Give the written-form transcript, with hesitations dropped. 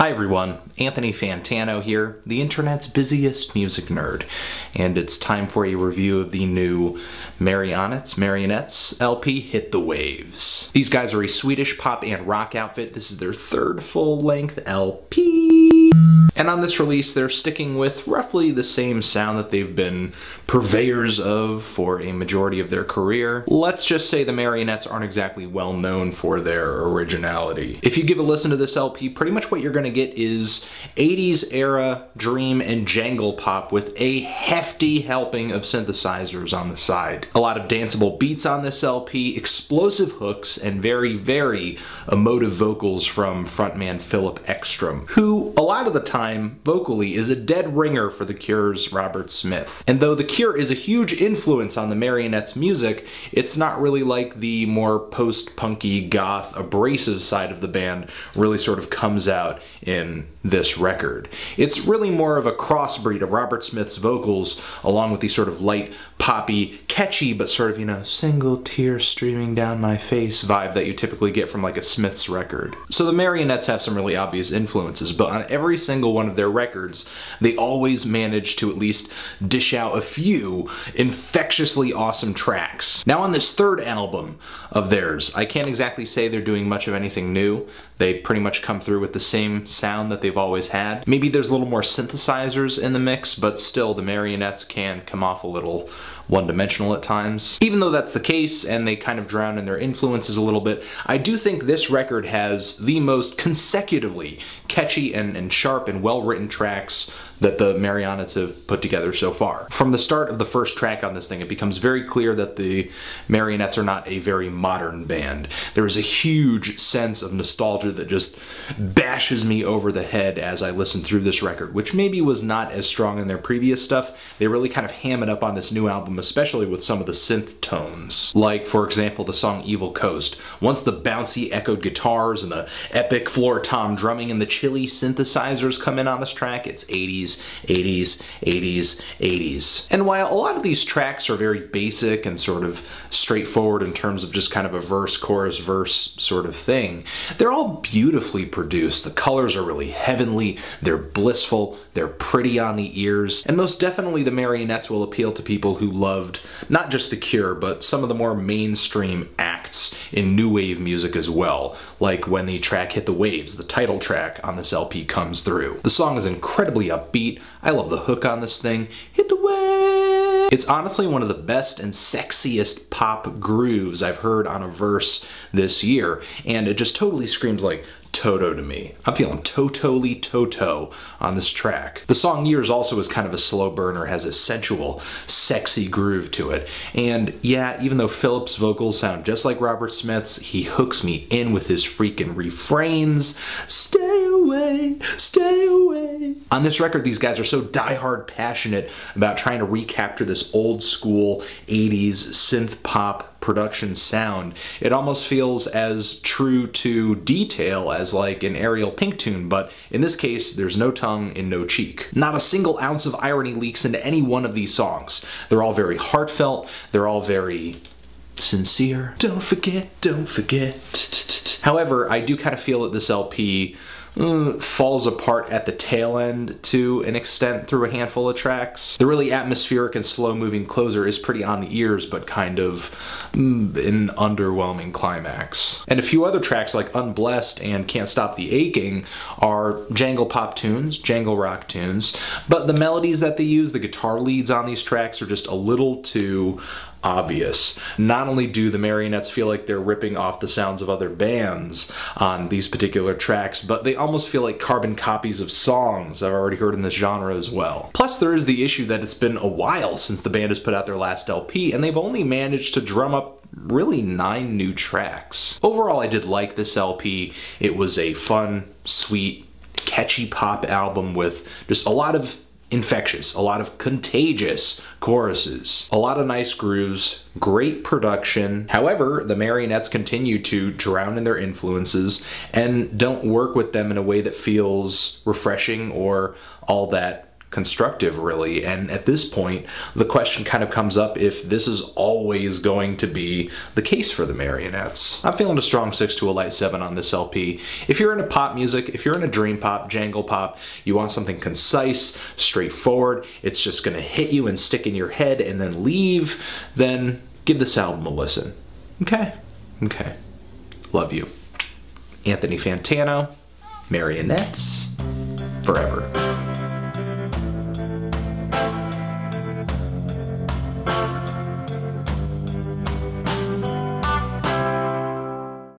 Hi everyone, Anthony Fantano here, the internet's busiest music nerd, and it's time for a review of the new Marionettes LP, Hit the Waves. These guys are a Swedish pop and rock outfit. This is their third full-length LP. And on this release, they're sticking with roughly the same sound that they've been purveyors of for a majority of their career. Let's just say the Marionettes aren't exactly well known for their originality. If you give a listen to this LP, pretty much what you're gonna get is 80s era dream and jangle pop with a hefty helping of synthesizers on the side. A lot of danceable beats on this LP, explosive hooks, and very, very emotive vocals from frontman Philip Ekstrom, who a lot of the time vocally is a dead ringer for The Cure's Robert Smith. And though The Cure is a huge influence on the Marionettes' music, it's not really like the more post-punky, goth, abrasive side of the band really sort of comes out in this record. It's really more of a crossbreed of Robert Smith's vocals along with the sort of light, poppy, catchy, but sort of, you know, single tear streaming down my face vibe that you typically get from like a Smith's record. So the Marionettes have some really obvious influences, but on every single one of their records, they always manage to at least dish out a few infectiously awesome tracks. Now on this third album of theirs, I can't exactly say they're doing much of anything new. They pretty much come through with the same sound that they've always had. Maybe there's a little more synthesizers in the mix, but still the Marionettes can come off a little one-dimensional at times. Even though that's the case and they kind of drown in their influences a little bit, I do think this record has the most consecutively catchy and sharp and well-written tracks that the Marionettes have put together so far. From the start of the first track on this thing, it becomes very clear that the Marionettes are not a very modern band. There is a huge sense of nostalgia that just bashes me over the head as I listen through this record, which maybe was not as strong in their previous stuff. They really kind of ham it up on this new album, especially with some of the synth tones. Like, for example, the song Evil Coast. Once the bouncy echoed guitars and the epic floor tom drumming and the chilly synthesizers come in on this track, it's 80s, 80s, 80s, 80s. And while a lot of these tracks are very basic and sort of straightforward in terms of just kind of a verse, chorus, verse sort of thing, they're all beautifully produced. The colors are really heavenly, they're blissful, they're pretty on the ears, and most definitely the Marionettes will appeal to people who loved not just The Cure, but some of the more mainstream acts in new wave music as well, like when the track Hit the Waves, the title track on this LP, comes through. The song is incredibly upbeat. I love the hook on this thing. Hit the waves! It's honestly one of the best and sexiest pop grooves I've heard on a verse this year, and it just totally screams like Toto to me. I'm feeling totally Toto on this track. The song Years also is kind of a slow burner, has a sensual, sexy groove to it. And yeah, even though Philip's vocals sound just like Robert Smith's, he hooks me in with his freaking refrains. Stay away, stay away. On this record, these guys are so diehard passionate about trying to recapture this old school 80s synth pop production sound. It almost feels as true to detail as like an Ariel Pink tune, but in this case, there's no tongue and no cheek. Not a single ounce of irony leaks into any one of these songs. They're all very heartfelt, they're all very sincere. Don't forget, don't forget. However, I do kind of feel that this LP falls apart at the tail end to an extent through a handful of tracks. The really atmospheric and slow-moving closer is pretty on the ears, but kind of an underwhelming climax. And a few other tracks like Unblessed and Can't Stop the Aching are jangle pop tunes, jangle rock tunes, but the melodies that they use, the guitar leads on these tracks, are just a little too obvious. Not only do the Marionettes feel like they're ripping off the sounds of other bands on these particular tracks, but they almost feel like carbon copies of songs I've already heard in this genre as well. Plus there is the issue that it's been a while since the band has put out their last LP, and they've only managed to drum up really 9 new tracks. Overall, I did like this LP. It was a fun, sweet, catchy pop album with just a lot of infectious, a lot of contagious choruses, a lot of nice grooves, great production. However, the Marionettes continue to drown in their influences and don't work with them in a way that feels refreshing or all that constructive, really. And at this point, the question kind of comes up if this is always going to be the case for the Marionettes. I'm feeling a strong 6 to a light 7 on this LP. If you're into pop music, if you're into dream pop, jangle pop, you want something concise, straightforward, it's just gonna hit you and stick in your head and then leave, then give this album a listen. Okay? Okay. Love you. Anthony Fantano, Marionettes, forever.